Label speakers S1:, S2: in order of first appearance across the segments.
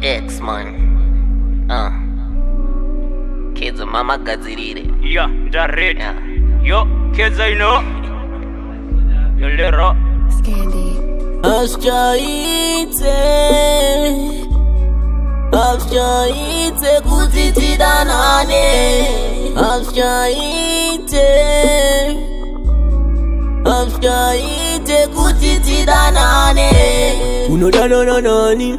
S1: X-Man Kids mama gadzirire
S2: Yeah, direct. Yo, kids I know. Yo, little.
S3: Scandy.
S4: Afshaite kutidanane. Afshaite kutidanane.
S5: Unodana na nani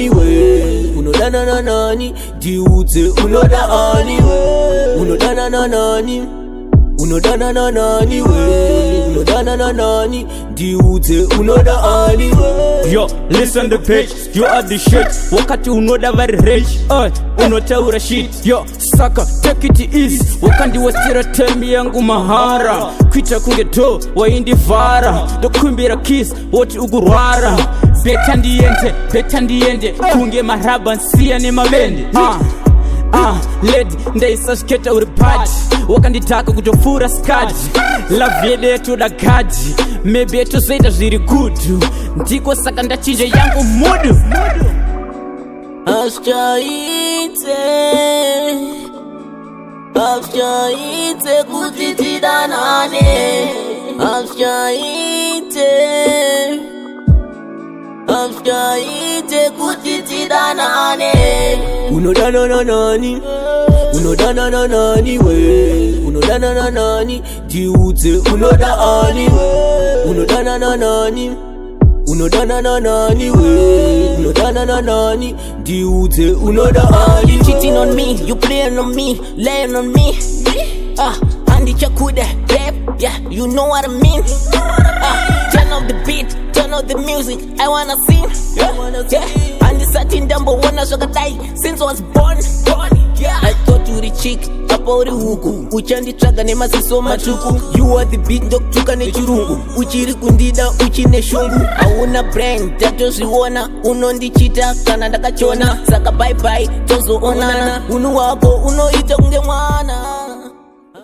S5: we. Unodana na nani diute unoda ani we. Unodana na nani we. Unodana na nani diute unoda ani we.
S2: Yo, listen the pitch, you are the shit. Wakati unoda very rich, unotaura shit. Yo, saka, take it easy. Wakandi wasira tembi yangu mahara. Kwita kungeto, waindi vara. Dokumbira kiss, woti ugurwara. Beta ndiende, kunge maraba nsia ni mabende. Lady, ndaisa sketa uripati. Wakanditaka kutofura skadi. Love yetu da gaji. Maybe eto zaida ziri gudu. Ndiko saka ndachinje yangu mudu.
S4: Afshaite kutidanane. Afshaite kutidanane.
S5: Unodana na nani we. Unodana na nani diute unoda ani we. Unodana na nani we. Unodana na nani diute unoda ani.
S4: Cheating on me, you playing on me, laying on me. Andi chakude, babe, yeah, you know what I mean. Turn off the beat, turn off the music, I wanna sing. Yeah, and the certain dumbo wanna sugar die since I was born. Yeah, I thought you the chick, about the huku. Uchandi traga ne masiso matuku. You are the beat dog tuka ne chirungu. Uchiri kundida, uchine shungu. Auna brain, tato siwana. Unondi chita, kanada kachona. Saka bye bye, tozo onana. Unu wako, uno ita unge mwana.